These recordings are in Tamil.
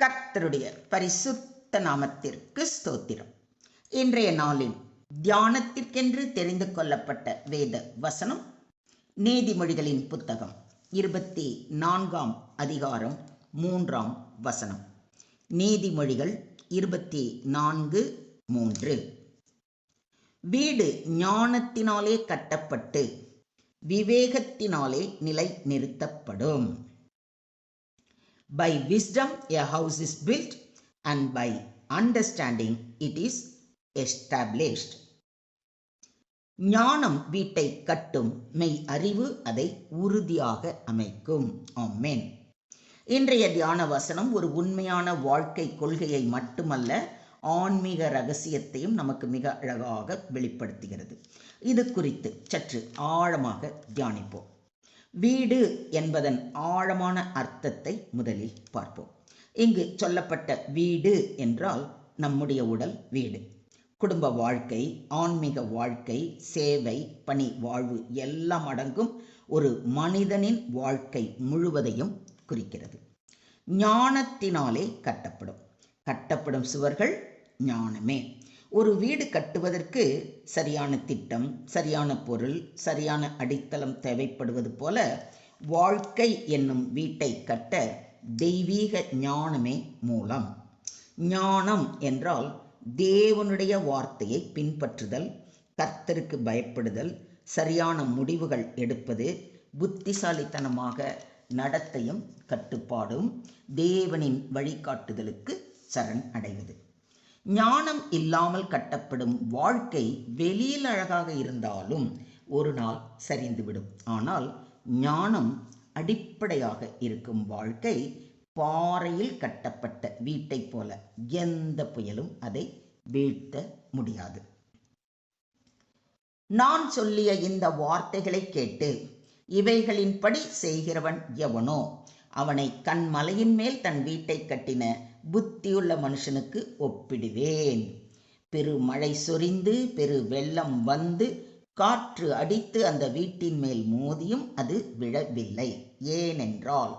கர்த்தருடைய பரிசுத்த நாமத்திற்கு ஸ்தோத்திரம். இன்றைய நாளில் தியானத்திற்கென்று தெரிந்து கொள்ளப்பட்ட வேத வசனம் நீதிமொழிகளின் புத்தகம் 24ஆம் அதிகாரம் 3ஆம் வசனம். நீதிமொழிகள் 24:3. வீடு ஞானத்தினாலே கட்டப்பட்டு விவேகத்தினாலே நிலை நிறுத்தப்படும். By wisdom a house is built, and by understanding it is established. ஞானம் வீட்டை கட்டும், மெய் அறிவு அதை உறுதியாக அமைக்கும். ஆமென். இன்றைய தியான வசனம் ஒரு உண்மையான வாழ்க்கை கொள்கையை மட்டுமல்ல, ஆன்மீக ரகசியத்தையும் நமக்கு மிக அழகாக வெளிப்படுத்துகிறது. இது குறித்து சற்று ஆழமாக தியானிப்போம். வீடு என்பதன் ஆழமான அர்த்தத்தை முதலில் பார்ப்போம். இங்கு சொல்லப்பட்ட வீடு என்றால் நம்முடைய உடல் வீடு. குடும்ப வாழ்க்கை, ஆன்மீக வாழ்க்கை, சேவை, பணி, வாழ்வு எல்லாம் அடங்கும் ஒரு மனிதனின் வாழ்க்கை முழுவதையும் குறிக்கிறது. ஞானத்தினாலே கட்டப்படும் சுவர்கள் ஞானமே. ஒரு வீடு கட்டுவதற்கு சரியான திட்டம், சரியான பொருள், சரியான அடித்தளம் தேவைப்படுவது போல வாழ்க்கை என்னும் வீட்டை கட்ட தெய்வீக ஞானமே மூலம். ஞானம் என்றால் தேவனுடைய வார்த்தையை பின்பற்றுதல், கர்த்தருக்கு பயப்படுதல், சரியான முடிவுகள் எடுப்பது, புத்திசாலித்தனமாக நடத்தையும் கட்டுப்பாடும், தேவனின் வழிகாட்டுதலுக்கு சரண் அடைவது. ஞானம் இல்லாமல் கட்டப்படும் வாழ்க்கை வெளியில் அழகாக இருந்தாலும் ஒரு நாள் சரிந்துவிடும். ஆனால் ஞானம் அடிப்படையாக இருக்கும் வாழ்க்கை பாறையில் கட்டப்பட்ட வீட்டை போல எந்த புயலும் அதை வீழ்த்த முடியாது. நான் சொல்லிய இந்த வார்த்தைகளை கேட்டு இவைகளின்படி செய்கிறவன் எவனோ அவனை கண்மலையின் மேல் தன் வீட்டை கட்டின புத்தியுள்ள மனுஷனுக்கு ஒப்பிடுவேன். பெரு மழை சொரிந்து பெரு வெள்ளம் வந்து காற்று அடித்து அந்த வீட்டின் மேல் மோதியும் அது விழவில்லை. ஏனென்றால்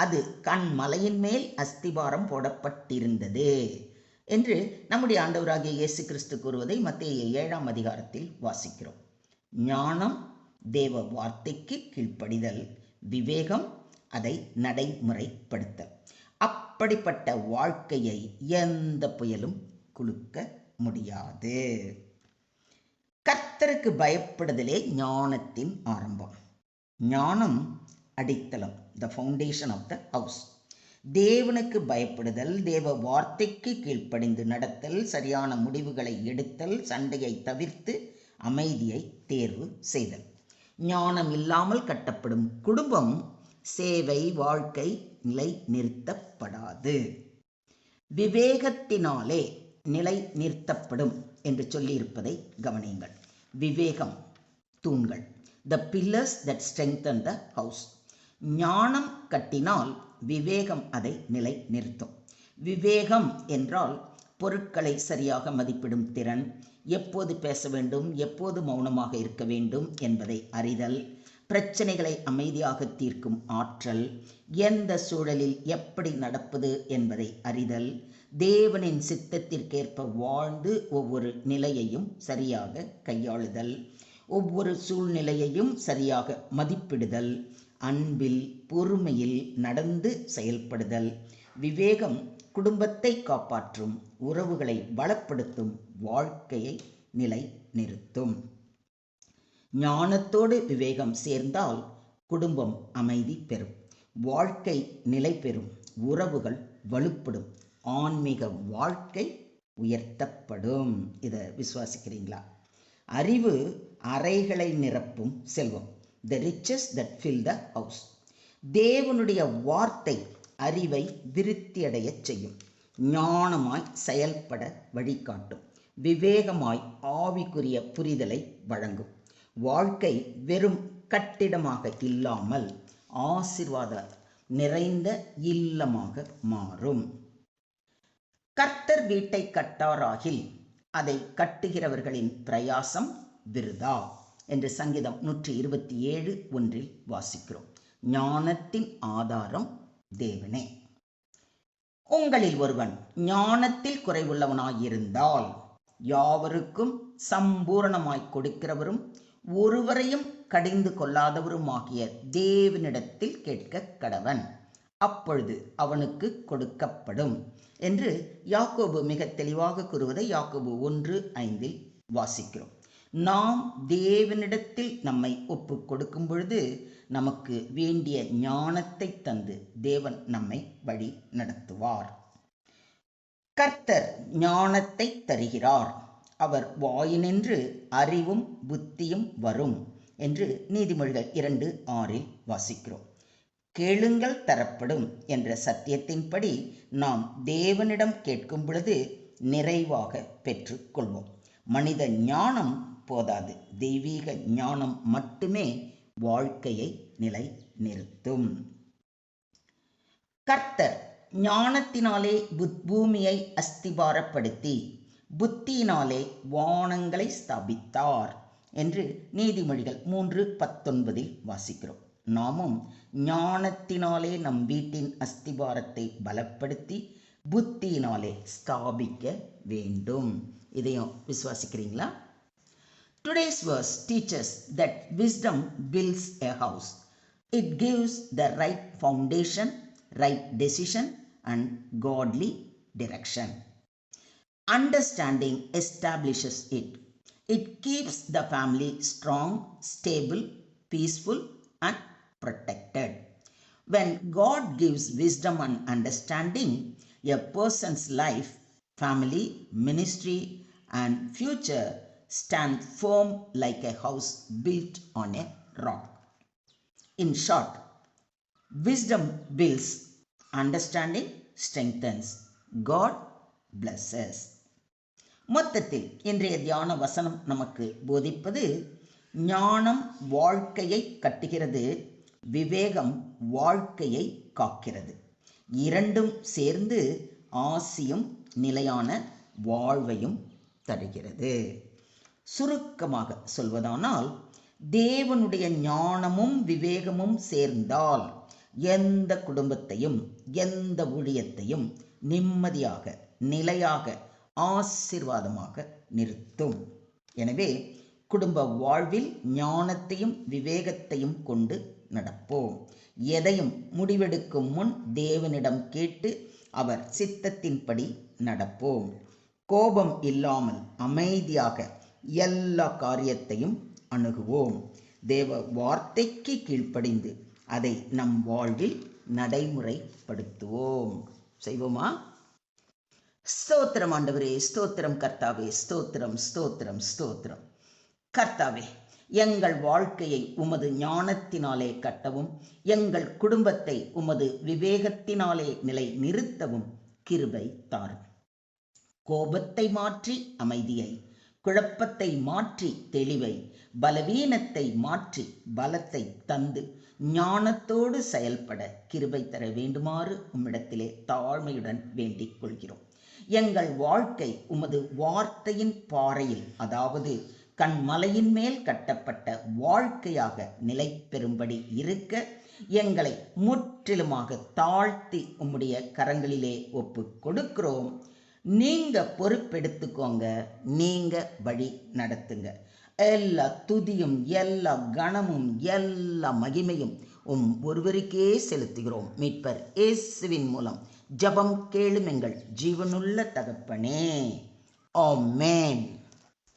அது கண்மலையின் மேல் அஸ்திபாரம் போடப்பட்டிருந்தது என்று நம்முடைய ஆண்டவராகிய இயேசு கிறிஸ்து கூறுவதை மத்தேயு 7ஆம் அதிகாரத்தில் வாசிக்கிறோம். ஞானம் தேவ வார்த்தைக்கு கீழ்ப்படிதல், விவேகம் அதை நடைமுறைப்படுத்தல். அப்படிப்பட்ட வாழ்க்கையை எந்த புயலும் குலுக்க முடியாது. கர்த்தருக்கு பயப்படுதலே ஞானத்தின் ஆரம்பம். ஞானம் அடித்தளம், the foundation of the house. தேவனுக்கு பயப்படுதல், தேவ வார்த்தைக்கு கீழ்ப்படிந்து நடத்தல், சரியான முடிவுகளை எடுத்தல், சண்டையை தவிர்த்து அமைதியை தேர்வு செய்தல். ஞானம் இல்லாமல் கட்டப்படும் குடும்பம், சேவை, வாழ்க்கை நிலை நிறுத்தப்படாது. விவேகத்தினாலே நிலை நிறுத்தப்படும் என்று சொல்லியிருப்பதை கவனியுங்கள். விவேகம் தூண்கள், the pillars that strengthen the house. ஞானம் கட்டினால் விவேகம் அதை நிலை நிறுத்தும். விவேகம் என்றால் பொருட்களை சரியாக மதிப்பிடும் திறன், எப்போது பேச வேண்டும், எப்போது மௌனமாக இருக்க வேண்டும் என்பதை அறிதல், பிரச்சனைகளை அமைதியாக தீர்க்கும் ஆற்றல், எந்த சூழலில் எப்படி நடப்பது என்பதை அறிதல், தேவனின் சித்தத்திற்கேற்ப வாழ்ந்து ஒவ்வொரு நிலையையும் சரியாக கையாளுதல், ஒவ்வொரு சூழ்நிலையையும் சரியாக மதிப்பிடுதல், அன்பில் பொறுமையில் நடந்து செயல்படுதல். விவேகம் குடும்பத்தை காப்பாற்றும், உறவுகளை பலப்படுத்தும், வாழ்க்கையை நிலை நிறுத்தும். ஞானத்தோடு விவேகம் சேர்ந்தால் குடும்பம் அமைதி பெறும், வாழ்க்கை நிலை பெறும், உறவுகள் வலுப்படும், ஆன்மீக வாழ்க்கை உயர்த்தப்படும். இதை விசுவாசிக்கிறீங்களா? அறிவு அறைகளை நிரப்பும் செல்வம், the riches that fill the house. தேவனுடைய வார்த்தை அறிவை விருத்தியடைய செய்யும், ஞானமாய் செயல்பட வழிகாட்டும், விவேகமாய் ஆவிக்குரிய புரிதலை வழங்கும். வாழ்க்கை வெறும் கட்டிடமாக இல்லாமல் ஆசீர்வாத நிறைந்த இல்லமாக மாறும். கர்த்தர் வீட்டை கட்டாராகில் அதை கட்டுகிறவர்களின் பிரயாசம் விருதா என்று சங்கீதம் 127:1 வாசிக்கிறோம். ஞானத்தின் ஆதாரம் தேவனே. உங்களில் ஒருவன் ஞானத்தில் குறைவுள்ளவனாயிருந்தால் யாவருக்கும் சம்பூரணமாய் கொடுக்கிறவரும் ஒருவரையும் கடிந்து கொள்ளாதவருமாகிய தேவனிடத்தில் கேட்க கடவன், அப்பொழுது அவனுக்கு கொடுக்கப்படும் என்று யாக்கோபு மிக தெளிவாக கூறுவதை யாக்கோபு 1:5 வாசிக்கிறோம். நாம் தேவனிடத்தில் நம்மை ஒப்பு கொடுக்கும் பொழுது நமக்கு வேண்டிய ஞானத்தை தந்து தேவன் நம்மை வழி நடத்துவார். கர்த்தர் ஞானத்தை தருகிறார், அவர் வாயினின்று அறிவும் புத்தியும் வரும் என்று நீதிமொழிகள் 2:6 வாசிக்கிறோம். கேளுங்கள் தரப்படும் என்ற சத்தியத்தின்படி நாம் தேவனிடம் கேட்கும் பொழுது நிறைவாக பெற்றுக்கொள்வோம். மனித ஞானம் போதாது, தெய்வீக ஞானம் மட்டுமே வாழ்க்கையை நிலை நிறுத்தும். கர்த்தர் ஞானத்தினாலே பூமியை அஸ்திபாரப்படுத்தி புத்தியினாலே வானங்களை ஸ்தாபித்தார் என்று நீதிமொழிகள் 3:19 வாசிக்கிறோம். நாமும் ஞானத்தினாலே நம் வீட்டின் அஸ்திபாரத்தை பலப்படுத்தி புத்தியினாலே ஸ்தாபிக்க வேண்டும். இதையும் விசுவாசிக்கிறீங்களா? Today's verse teaches that wisdom builds a house. It gives the right foundation, right decision and godly direction. Understanding establishes it. It keeps the family strong, stable, peaceful and protected. When God gives wisdom and understanding, a person's life, family, ministry and future stand firm like a house built on a rock. In short, wisdom builds, understanding strengthens, God blesses. மொத்தத்தில் இன்றைய தியான வசனம் நமக்கு போதிப்பது, ஞானம் வாழ்க்கையை கட்டுகிறது, விவேகம் வாழ்க்கையை காக்கிறது. இரண்டும் சேர்ந்து ஆசியும் நிலையான வாழ்வையும் தருகிறது. சுருக்கமாக சொல்வதானால், தேவனுடைய ஞானமும் விவேகமும் சேர்ந்தால் எந்த குடும்பத்தையும் எந்த ஊழியத்தையும் நிம்மதியாக நிலையாக ஆசீர்வாதமாக நிறுத்தும். எனவே குடும்ப வாழ்வில் ஞானத்தையும் விவேகத்தையும் கொண்டு நடப்போம். எதையும் முடிவெடுக்கும் முன் தேவனிடம் கேட்டு அவர் சித்தத்தின்படி நடப்போம். கோபம் இல்லாமல் அமைதியாக எல்லா காரியத்தையும் அணுகுவோம். தேவ வார்த்தைக்கு கீழ்ப்படிந்து அதை நம் வாழ்வில் நடைமுறைப்படுத்துவோம். செய்வோமா? ஸ்தோத்திரம் ஆண்டவரே, ஸ்தோத்திரம் கர்த்தாவே, ஸ்தோத்திரம் ஸ்தோத்திரம் ஸ்தோத்திரம். கர்த்தாவே, எங்கள் வாழ்க்கையை உமது ஞானத்தினாலே கட்டவும், எங்கள் குடும்பத்தை உமது விவேகத்தினாலே நிலை நிறுத்தவும் கிருபை தாரும். கோபத்தை மாற்றி அமைதியை, குழப்பத்தை மாற்றி தெளிவை, பலவீனத்தை மாற்றி பலத்தை தந்து ஞானத்தோடு செயல்பட கிருபை தர வேண்டுமாறு உம்மிடத்திலே தாழ்மையுடன் வேண்டிக் கொள்கிறோம். எங்கள் வாழ்க்கை உமது வார்த்தையின் பாறையில், அதாவது கண்மலையின் மேல் கட்டப்பட்ட வாழ்க்கையாக நிலை பெறும்படி இருக்க எங்களை முற்றிலுமாக தாழ்த்தி உம்முடைய கரங்களிலே ஒப்பு கொடுக்கிறோம். நீங்க பொறுப்பெடுத்துக்கோங்க, நீங்க வழி நடத்துங்க. எல்லா துதியும் எல்லா கணமும் எல்லா மகிமையும் ஒருவருக்கே செலுத்துகிறோம். மீட்பர் இயேசுவின் மூலம் ஜெபம் கேளும் எங்கள் ஜீவனுள்ள தகப்பனே. ஆமென்.